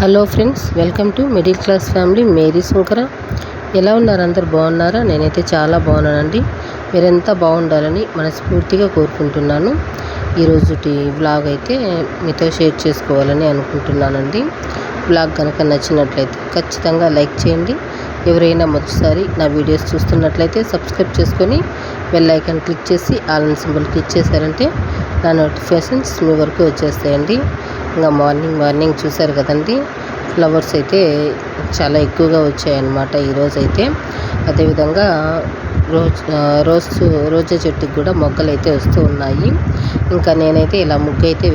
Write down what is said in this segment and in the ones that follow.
Hello friends, welcome to middle class family Meri Shankara. ఎలా ఉన్నారు? అందరు బాగున్నారా? నేనైతే చాలా బాగున్నానండి. మీరంతా బాగుండాలని మనస్ఫూర్తిగా కోరుకుంటున్నాను. ఈరోజుటి వ్లాగ్ అయితే మీతో షేర్ చేసుకోవాలని అనుకుంటున్నానండి. వ్లాగ్ కనుక నచ్చినట్లయితే ఖచ్చితంగా లైక్ చేయండి. ఎవరైనా మొదటిసారి నా వీడియోస్ చూస్తున్నట్లయితే సబ్స్క్రైబ్ చేసుకొని బెల్ ఐకాన్ క్లిక్ చేసి ఆల్ సింబల్ క్లిక్ చేశారంటే నా నోటిఫికేషన్స్ మీ వరకు వచ్చేస్తాయండి. ఇంకా మార్నింగ్ చూశారు కదండి, ఫ్లవర్స్ అయితే చాలా ఎక్కువగా వచ్చాయన్నమాట ఈరోజు అయితే. అదేవిధంగా రోజా చెట్టుకి కూడా మొగ్గలు అయితే వస్తూ ఉన్నాయి. ఇంకా నేనైతే ఇలా ముగ్గు అయితే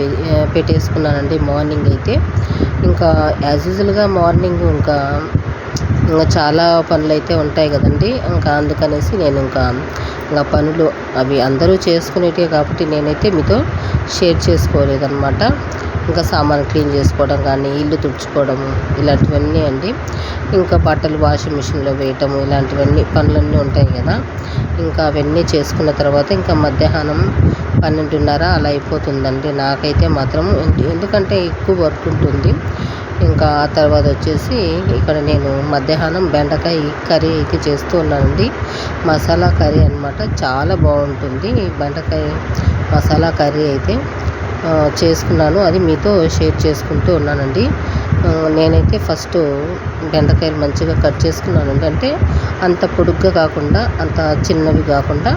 పెట్టేసుకున్నానండి మార్నింగ్ అయితే. ఇంకా యాజ్ యూజువల్గా మార్నింగ్ ఇంకా చాలా పనులు అయితే ఉంటాయి కదండి. ఇంకా అందుకనేసి నేను ఇంకా పనులు అవి అందరూ చేసుకునేటివి కాబట్టి నేనైతే మీతో షేర్ చేసుకోలేదన్నమాట. ఇంకా సామాన్ క్లీన్ చేసుకోవడం కానీ, ఇల్లు తుడుచుకోవడము, ఇలాంటివన్నీ అండి. ఇంకా బట్టలు వాషింగ్ మిషన్లో వేయటము, ఇలాంటివన్నీ పనులన్నీ ఉంటాయి కదా. ఇంకా అవన్నీ చేసుకున్న తర్వాత ఇంకా మధ్యాహ్నం 12:30 అలా అయిపోతుందండి నాకైతే మాత్రం. ఎందుకంటే ఎక్కువ వర్క్ ఉంటుంది. ఇంకా ఆ తర్వాత వచ్చేసి ఇక్కడ నేను మధ్యాహ్నం బెండకాయ కర్రీ అయితే చేస్తూ ఉన్నానండి. మసాలా కర్రీ అనమాట. చాలా బాగుంటుంది బెండకాయ మసాలా కర్రీ అయితే చేసుకున్నాను. అది మీతో షేర్ చేసుకుంటూ ఉన్నానండి. నేనైతే ఫస్ట్ బెండకాయలు మంచిగా కట్ చేసుకున్నానండి. అంటే అంత పొడుగ్గా కాకుండా, అంత చిన్నవి కాకుండా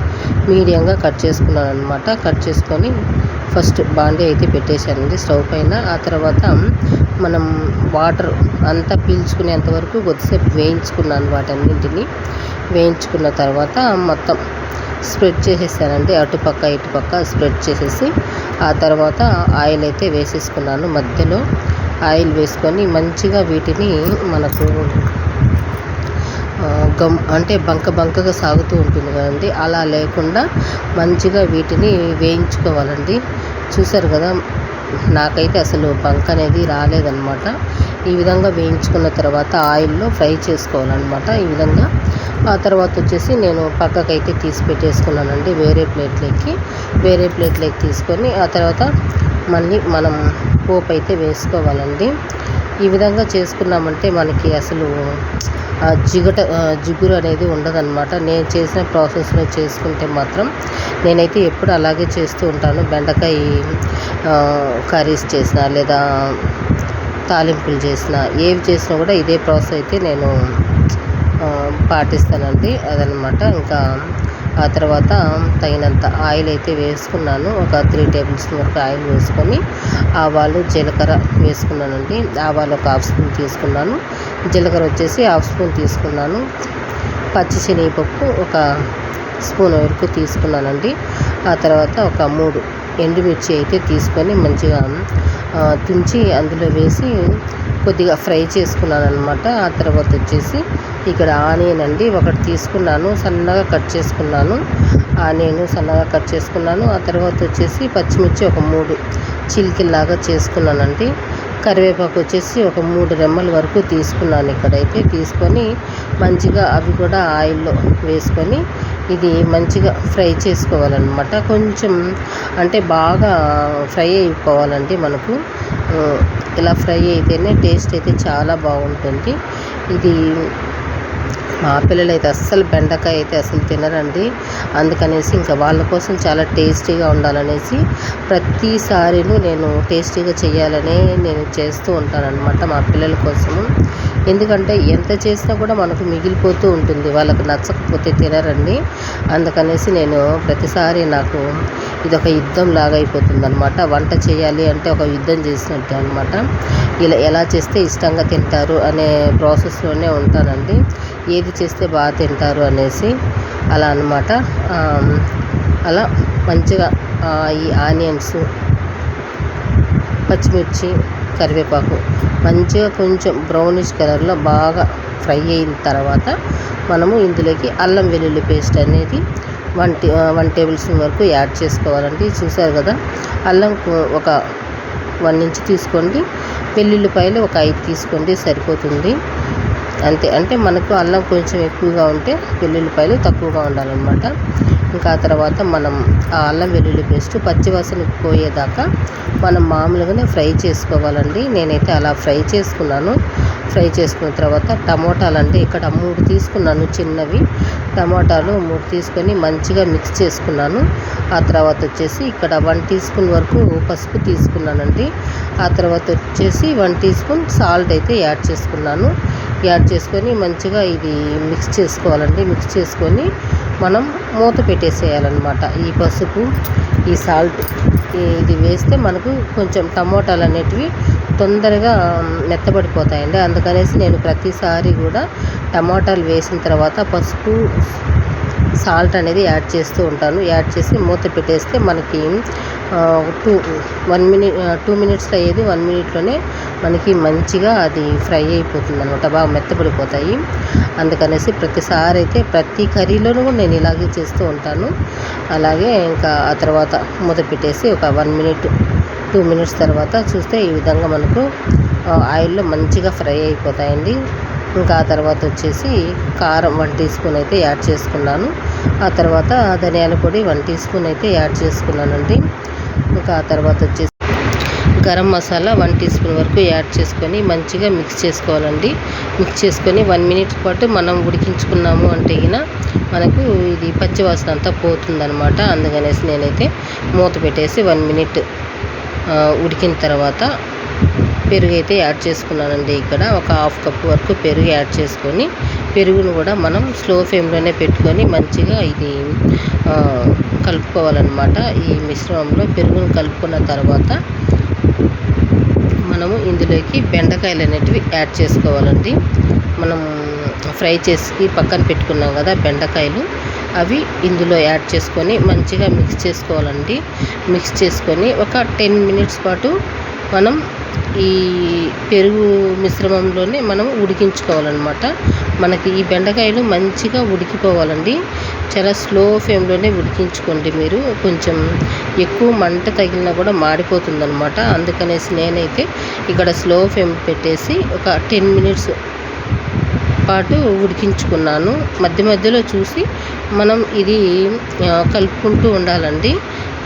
మీడియంగా కట్ చేసుకున్నాను అనమాట. కట్ చేసుకొని ఫస్ట్ బాండీ అయితే పెట్టేశానండి స్టవ్ పైన. ఆ తర్వాత మనం వాటర్ అంతా పీల్చుకునేంత వరకు కొద్దిసేపు వేయించుకున్నాను. వాటన్నింటినీ వేయించుకున్న తర్వాత మొత్తం స్ప్రెడ్ చేసేసానండి. అటుపక్క ఇటుపక్క స్ప్రెడ్ చేసేసి ఆ తర్వాత ఆయిల్ అయితే వేసేసుకున్నాను. మధ్యలో ఆయిల్ వేసుకొని మంచిగా వీటిని మనకు అంటే బంకగా సాగుతూ ఉంటుంది కదండి, అలా లేకుండా మంచిగా వీటిని వేయించుకోవాలండి. చూసారు కదా, నాకైతే అసలు బంక్ అనేది రాలేదన్నమాట. ఈ విధంగా వేయించుకున్న తర్వాత ఆయిల్లో ఫ్రై చేసుకోవాలన్నమాట ఈ విధంగా. ఆ తర్వాత వచ్చేసి నేను పక్కకైతే తీసి పెట్టేసుకున్నానండి వేరే ప్లేట్లోకి తీసుకొని ఆ తర్వాత మళ్ళీ మనం పోపు అయితే వేసుకోవాలండి. ఈ విధంగా చేసుకున్నామంటే మనకి అసలు జిగురు అనేది ఉండదన్నమాట. నేను చేసిన ప్రాసెస్లో చేసుకుంటే మాత్రం నేనైతే ఎప్పుడు అలాగే చేస్తూ ఉంటాను. బెండకాయ కర్రీస్ చేసినా లేదా తాలింపులు చేసినా, ఏవి చేసినా కూడా ఇదే ప్రాసెస్ అయితే నేను పాటిస్తానండి. అదనమాట. ఇంకా ఆ తర్వాత తగినంత ఆయిల్ అయితే వేసుకున్నాను. ఒక 3 టేబుల్ స్పూన్ వరకు ఆయిల్ వేసుకొని ఆవాలు జీలకర్ర వేసుకున్నానండి. ఆవాలు ఒక 1/2 స్పూన్ తీసుకున్నాను. జీలకర్ర వచ్చేసి 1/2 స్పూన్ తీసుకున్నాను. పచ్చిశనగపప్పు ఒక స్పూన్ వరకు తీసుకున్నానండి. ఆ తర్వాత ఒక 3 ఎండుమిర్చి అయితే తీసుకొని మంచిగా తుంచి అందులో వేసి కొద్దిగా ఫ్రై చేసుకున్నాను అనమాట. ఆ తర్వాత వచ్చేసి ఇక్కడ ఆనియన్ అండి ఒకటి తీసుకున్నాను, సన్నగా కట్ చేసుకున్నాను. సన్నగా కట్ చేసుకున్నాను. ఆ తర్వాత వచ్చేసి పచ్చిమిర్చి ఒక 3 చిలికల్లాగా చేసుకున్నానండి. కరివేపాకు వచ్చేసి ఒక 3 రెమ్మల వరకు తీసుకున్నాను. ఇక్కడైతే తీసుకొని మంచిగా అవి కూడా ఆయిల్లో వేసుకొని ఇది మంచిగా ఫ్రై చేసుకోవాలన్నమాట. కొంచెం అంటే బాగా ఫ్రై అయిపోవాలండి మనకు. ఇలా ఫ్రై అయితేనే టేస్ట్ అయితే చాలా బాగుంటుంది. ఇది మా పిల్లలు అయితే అస్సలు బెండకాయ అయితే అసలు తినరండి. అందుకనేసి ఇంకా వాళ్ళ కోసం చాలా టేస్టీగా ఉండాలనేసి ప్రతిసారిను నేను టేస్టీగా చేయాలని నేను చేస్తూ ఉంటానన్నమాట మా పిల్లల కోసము. ఎందుకంటే ఎంత చేసినా కూడా మనకు మిగిలిపోతూ ఉంటుంది, వాళ్ళకు నచ్చకపోతే తినరండి. అందుకనేసి నేను ప్రతిసారి నాకు ఇదొక యుద్ధం లాగా అయిపోతుంది అనమాట. వంట చేయాలి అంటే ఒక యుద్ధం చేసినట్టే అనమాట. ఇలా ఎలా చేస్తే ఇష్టంగా తింటారు అనే ప్రాసెస్లోనే ఉంటానండి. ఏది చేస్తే బాగా తింటారు అనేసి అలా అనమాట. అలా మంచిగా ఈ ఆనియన్స్, పచ్చిమిర్చి, కరివేపాకు మంచిగా కొంచెం బ్రౌనిష్ కలర్లో బాగా ఫ్రై అయిన తర్వాత మనము ఇందులోకి అల్లం వెల్లుల్లి పేస్ట్ అనేది 1 టేబుల్ స్పూన్ వరకు యాడ్ చేసుకోవాలండి. చూసారు కదా, అల్లం ఒక 1 ఇంచ్ తీసుకోండి. వెల్లుల్లిపాయలు ఒక 5 తీసుకోండి, సరిపోతుంది. అంతే. అంటే మనకు అల్లం కొంచెం ఎక్కువగా ఉంటే వెల్లుల్లిపాయలు తక్కువగా ఉండాలన్నమాట. ఇంకా ఆ తర్వాత మనం ఆ అల్లం వెల్లుల్లి పేస్ట్ పచ్చివాసన పోయేదాకా మనం మామూలుగానే ఫ్రై చేసుకోవాలండి. నేనైతే అలా ఫ్రై చేసుకున్నాను. ఫ్రై చేసుకున్న తర్వాత టమోటాలు అంటే ఇక్కడ 3 తీసుకున్నాను చిన్నవి టమోటాలు 3 తీసుకొని మంచిగా మిక్స్ చేసుకున్నాను. ఆ తర్వాత వచ్చేసి ఇక్కడ 1 టీ స్పూన్ వరకు పసుపు తీసుకున్నానండి. ఆ తర్వాత వచ్చేసి 1 టీ స్పూన్ సాల్ట్ అయితే యాడ్ చేసుకున్నాను. యాడ్ చేసుకొని మంచిగా ఇది మిక్స్ చేసుకోవాలండి. మిక్స్ చేసుకొని మనం మూత పెట్టేసేయాలన్నమాట. ఈ పసుపు ఈ సాల్ట్ ఇది వేస్తే మనకు కొంచెం టమోటాలు అనేటివి తొందరగా మెత్తబడిపోతాయండి. అందుకనేసి నేను ప్రతిసారి కూడా టమోటాలు వేసిన తర్వాత పసుపు సాల్ట్ అనేది యాడ్ చేస్తూ ఉంటాను. యాడ్ చేసి మూత పెట్టేస్తే మనకి 2 మినిట్స్లో అయ్యేది 1 మినిట్లోనే మనకి మంచిగా అది ఫ్రై అయిపోతుంది అనమాట. బాగా మెత్తపడిపోతాయి. అందుకనేసి ప్రతిసారి అయితే ప్రతి కర్రీలోనూ కూడా నేను ఇలాగే చేస్తూ ఉంటాను. అలాగే ఇంకా ఆ తర్వాత మూత పెట్టేసి ఒక 1 మినిట్ 2 మినిట్స్ తర్వాత చూస్తే ఈ విధంగా మనకు ఆయిల్లో మంచిగా ఫ్రై అయిపోతాయండి. ఇంకా ఆ తర్వాత వచ్చేసి కారం 1 టీ స్పూన్ అయితే యాడ్ చేసుకున్నాను. ఆ తర్వాత ధనియాల పొడి 1 టీ స్పూన్ అయితే యాడ్ చేసుకున్నానండి. ఇంకా ఆ తర్వాత వచ్చేసి గరం మసాలా 1 టీ స్పూన్ వరకు యాడ్ చేసుకొని మంచిగా మిక్స్ చేసుకోవాలండి. మిక్స్ చేసుకొని 1 మినిట్ పాటు మనం ఉడికించుకున్నాము అంటే మనకు ఇది పచ్చివాసన అంతా పోతుందనమాట. అందుకనేసి నేనైతే మూత పెట్టేసి 1 మినిట్ ఉడికిన తర్వాత పెరుగు అయితే యాడ్ చేసుకున్నానండి. ఇక్కడ ఒక 1/2 కప్పు వరకు పెరుగు యాడ్ చేసుకొని పెరుగును కూడా మనం స్లో ఫ్లేమ్లోనే పెట్టుకొని మంచిగా ఇది కలుపుకోవాలన్నమాట. ఈ మిశ్రమంలో పెరుగును కలుపుకున్న తర్వాత మనము ఇందులోకి బెండకాయలు అనేటివి యాడ్ చేసుకోవాలండి. మనం ఫ్రై చేసి పక్కన పెట్టుకున్నాం కదా బెండకాయలు, అవి ఇందులో యాడ్ చేసుకొని మంచిగా మిక్స్ చేసుకోవాలండి. మిక్స్ చేసుకొని ఒక 10 మినిట్స్ పాటు మనం ఈ పెరుగు మిశ్రమంలోనే మనం ఉడికించుకోవాలన్నమాట. మనకి ఈ బెండకాయలు మంచిగా ఉడికిపోవాలండి. చాలా స్లో ఫ్లేమ్లోనే ఉడికించుకోండి మీరు. కొంచెం ఎక్కువ మంట తగిలినా కూడా మాడిపోతుందన్నమాట. అందుకనేసి నేనైతే ఇక్కడ స్లో ఫ్లేమ్ పెట్టేసి ఒక 10 మినిట్స్ పాటు ఉడికించుకున్నాను. మధ్య మధ్యలో చూసి మనం ఇది కలుపుకుంటూ ఉండాలండి.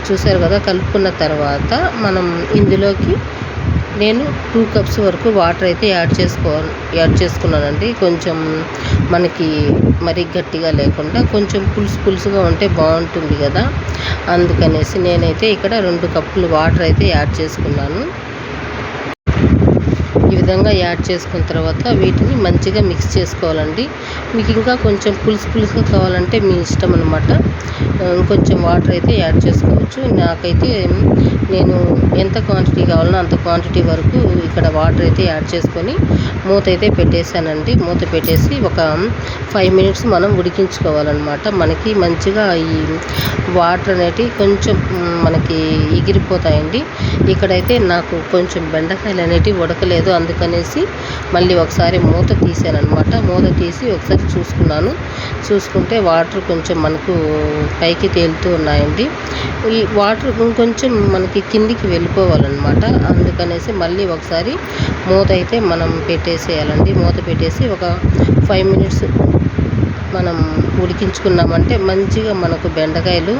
చూసారు కదా, కలుపుకున్న తర్వాత మనం ఇందులోకి నేను 2 కప్స్ వరకు వాటర్ అయితే యాడ్ చేసుకున్నానండి. కొంచెం మనకి మరీ గట్టిగా లేకుండా కొంచెం పులుసుగా ఉంటే బాగుంటుంది కదా. అందుకనేసి నేనైతే ఇక్కడ 2 కప్పులు వాటర్ అయితే యాడ్ చేసుకున్నాను. ఈ విధంగా యాడ్ చేసుకున్న తర్వాత వీటిని మంచిగా మిక్స్ చేసుకోవాలండి. మీకు ఇంకా కొంచెం పులుసుగా కావాలంటే మీ ఇష్టం అనమాట. కొంచెం వాటర్ అయితే యాడ్ చేసుకోవచ్చు. నాకైతే నేను ఎంత క్వాంటిటీ కావాలనో అంత క్వాంటిటీ వరకు ఇక్కడ వాటర్ అయితే యాడ్ చేసుకొని మూత అయితే పెట్టేశానండి. మూత పెట్టేసి ఒక 5 మినిట్స్ మనం ఉడికించుకోవాలన్నమాట. మనకి మంచిగా ఈ వాటర్ అనేటివి కొంచెం మనకి ఎగిరిపోతాయండి. ఇక్కడైతే నాకు కొంచెం బెండకాయలు అనేటివి ఉడకలేదు. అందుకనేసి మళ్ళీ ఒకసారి మూత తీసానమాట. మూత తీసి ఒకసారి చూసుకుంటే వాటర్ కొంచెం మనకు పైకి తేలుతూ ఉన్నాయండి. ఈ వాటర్ కొంచెం మనకి కిందికి వెళ్ళిపోవాలన్నమాట. అందుకనేసి మళ్ళీ ఒకసారి మూత అయితే మనం పెట్టేసేయాలండి. మూత పెట్టేసి ఒక 5 మినిట్స్ మనం ఉడికించుకున్నామంటే మంచిగా మనకు బెండకాయలు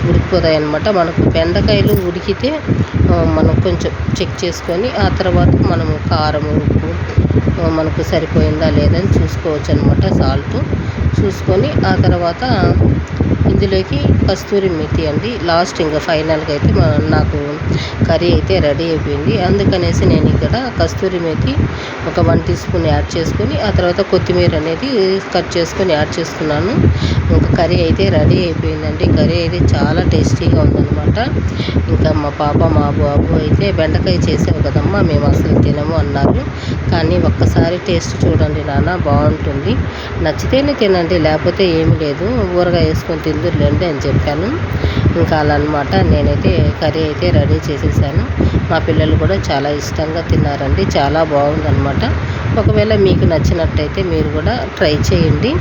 ఉడికిపోతాయి అన్నమాట. మనకు బెండకాయలు ఉడికితే మనం కొంచెం చెక్ చేసుకొని ఆ తర్వాత మనము కారం ఉప్పు మనకు సరిపోయిందా లేదని చూసుకోవచ్చు అనమాట. సాల్ట్ చూసుకొని ఆ తర్వాత ఇందులోకి కస్తూరి మేతి అండి. లాస్ట్ ఇంకా ఫైనల్గా అయితే నాకు కర్రీ అయితే రెడీ అయిపోయింది. అందుకనేసి నేను ఇక్కడ కస్తూరి మేతి ఒక 1 టీ స్పూన్ యాడ్ చేసుకొని ఆ తర్వాత కొత్తిమీర అనేది కట్ చేసుకొని యాడ్ చేసుకున్నాను. ఇంకా కర్రీ అయితే రెడీ అయిపోయిందండి. కర్రీ అయితే చాలా టేస్టీగా ఉందన్నమాట. ఇంకా మా పాప మా బాబు అయితే బెండకాయ చేసావు కదమ్మా మేము అసలు తినము అన్నారు. కానీ ఒక్కసారి టేస్ట్ చూడండి నాన్న, బాగుంటుంది, నచ్చితేనే తినండి లేకపోతే ఏమీ లేదు, ఊరగాయ వేసుకొని తిందురులేండి అని చెప్పాను. ఇంకా అలా అనమాట. నేనైతే కర్రీ అయితే రెడీ చేసేసాను. మా పిల్లలు కూడా చాలా ఇష్టంగా తిన్నారండి. చాలా బాగుందన్నమాట. ఒకవేళ మీకు నచ్చినట్టయితే మీరు కూడా ట్రై చేయండి.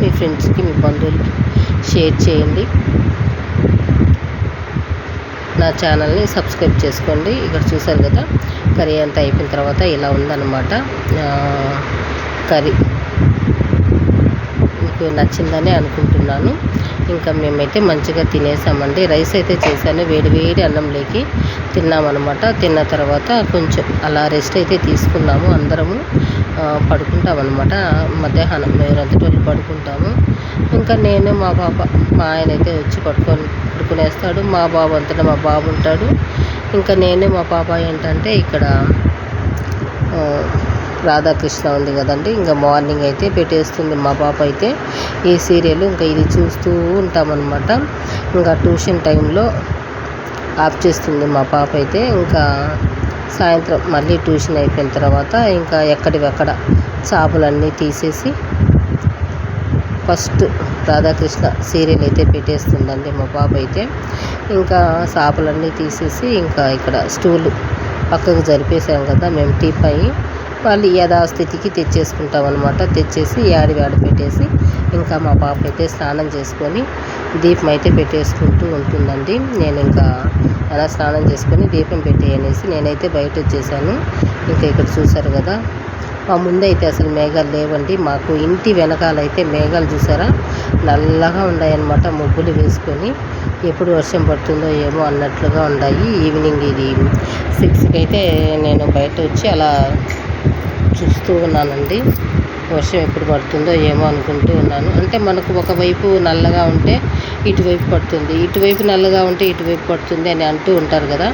మీ ఫ్రెండ్స్కి మీ బంధువులకి షేర్ చేయండి. నా ఛానల్ని సబ్స్క్రైబ్ చేసుకోండి. ఇక్కడ చూసారు కదా, కర్రీ అంతా అయిపోయిన తర్వాత ఇలా ఉందన్నమాట. కర్రీ మీకు నచ్చిందని అనుకుంటున్నాను. ఇంకా మేమైతే మంచిగా తినేసామండి. రైస్ అయితే చేశాను, వేడి అన్నంలోకి తిన్నామన్నమాట. తిన్న తర్వాత కొంచెం అలా రెస్ట్ అయితే తీసుకున్నాము. అందరము పడుకుంటామన్నమాట. మధ్యాహ్నం మేమంతటి పడుకుంటాము. ఇంకా నేను మా ఆయన అయితే వచ్చి పడుకునేస్తాడు. మా బాబు అంతటా మా బాబు ఉంటాడు. ఇంకా నేను మా పాప ఏంటంటే ఇక్కడ రాధాకృష్ణ ఉంది కదండి, ఇంకా మార్నింగ్ అయితే పెట్టేస్తుంది మా పాప అయితే ఈ సీరియల్. ఇంకా ఇది చూస్తూ ఉంటామన్నమాట. ఇంకా ట్యూషన్ టైంలో ఆఫ్ చేస్తుంది మా పాప అయితే. ఇంకా సాయంత్రం మళ్ళీ ట్యూషన్ అయిపోయిన తర్వాత ఇంకా ఎక్కడివక్కడ చేపలన్నీ తీసేసి ఫస్ట్ రాధాకృష్ణ సీరియల్ అయితే పెట్టేస్తుందండి మా పాప అయితే. ఇంకా చేపలన్నీ తీసేసి ఇంకా ఇక్కడ స్టూల్ పక్కకు జరిపేసాం కదా మేము టీపై, వాళ్ళు యథాస్థితికి తెచ్చేసుకుంటామన్నమాట. తెచ్చేసి యాడి పెట్టేసి ఇంకా మా పాప అయితే స్నానం చేసుకొని దీపం అయితే పెట్టేసుకుంటూ ఉంటుందండి. నేను ఇంకా అలా స్నానం చేసుకొని దీపం పెట్టేయనేసి నేనైతే బయట వచ్చేసాను. ఇంకా ఇక్కడ చూసారు కదా, మా ముందైతే అసలు మేఘాలు లేవండి. మాకు ఇంటి వెనకాలైతే మేఘాలు చూసారా నల్లగా ఉన్నాయన్నమాట, మబ్బులు వేసుకొని. ఎప్పుడు వర్షం పడుతుందో ఏమో అన్నట్లుగా ఉన్నాయి. ఈవినింగ్ ఇది 6కి అయితే నేను బయట వచ్చి అలా చూస్తూ ఉన్నానండి. వర్షం ఎప్పుడు పడుతుందో ఏమో అనుకుంటూ ఉన్నాను. అంటే మనకు ఒకవైపు నల్లగా ఉంటే ఇటువైపు పడుతుంది, ఇటువైపు నల్లగా ఉంటే ఇటువైపు పడుతుంది అని అంటూ ఉంటారు కదా,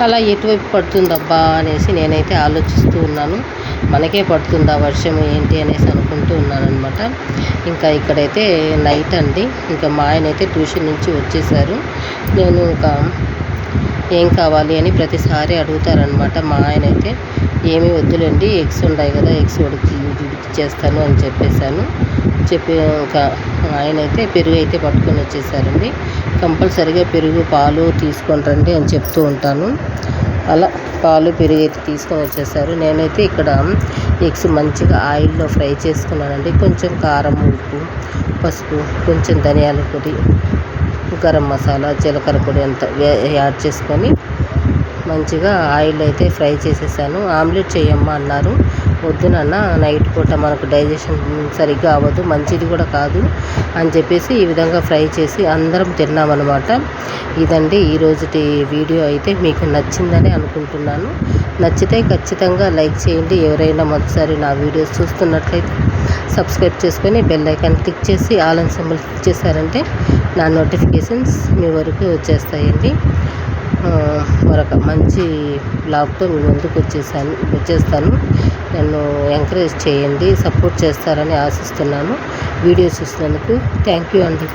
అలా ఎటువైపు పడుతుందబ్బా అనేసి నేనైతే ఆలోచిస్తూ ఉన్నాను. మనకే పడుతుందా వర్షం ఏంటి అనేసి అనుకుంటూ ఉన్నాను అనమాట. ఇంకా ఇక్కడైతే నైట్ అండి. ఇంకా మా ఆయన అయితే ట్యూషన్ నుంచి వచ్చేసారు. నేను ఇంకా ఏం కావాలి అని ప్రతిసారి అడుగుతారనమాట మా ఆయన అయితే. ఏమీ వద్దులేండి, ఎగ్స్ ఉన్నాయి కదా, ఎగ్స్ ఉడికిచ్చేస్తాను అని చెప్పేశాను. ఇంకా ఆయన అయితే పెరుగు అయితే పట్టుకొని వచ్చేసారండి. కంపల్సరిగా పెరుగు పాలు తీసుకొని రండి అని చెప్తూ ఉంటాను. అలా పాలు పెరుగు అయితే తీసుకొని వచ్చేసారు. నేనైతే ఇక్కడ ఎగ్స్ మంచిగా ఆయిల్లో ఫ్రై చేసుకున్నానండి. కొంచెం కారం, ఉప్పు, పసుపు, కొంచెం ధనియాల పొడి, గరం మసాలా, జీలకర్ర పొడి అంతా యాడ్ చేసుకొని మంచిగా ఆయిల్ అయితే ఫ్రై చేసేసాను. ఆమ్లెట్ చేయమ్మా అన్నారు. వద్దు నాన్న, నైట్ పూట మనకు డైజెషన్ సరిగ్గా అవ్వదు, మంచిది కూడా కాదు అని చెప్పేసి ఈ విధంగా ఫ్రై చేసి అందరం తిన్నామన్నమాట. ఇదండి ఈరోజుటి వీడియో అయితే మీకు నచ్చిందని అనుకుంటున్నాను. నచ్చితే ఖచ్చితంగా లైక్ చేయండి. ఎవరైనా మొదటిసారి నా వీడియోస్ చూస్తున్నట్లయితే సబ్స్క్రైబ్ చేసుకొని బెల్ ఐకాన్ క్లిక్ చేసి ఆల్ అని సింబల్ క్లిక్ చేశారంటే నా నోటిఫికేషన్స్ మీ వరకు వచ్చేస్తాయండి. మరొక మంచి బ్లాగ్తో మీ ముందుకు వచ్చేస్తాను. నన్ను ఎంకరేజ్ చేయండి, సపోర్ట్ చేస్తారని ఆశిస్తున్నాను. వీడియో చూసినందుకు థ్యాంక్ యూ అండి.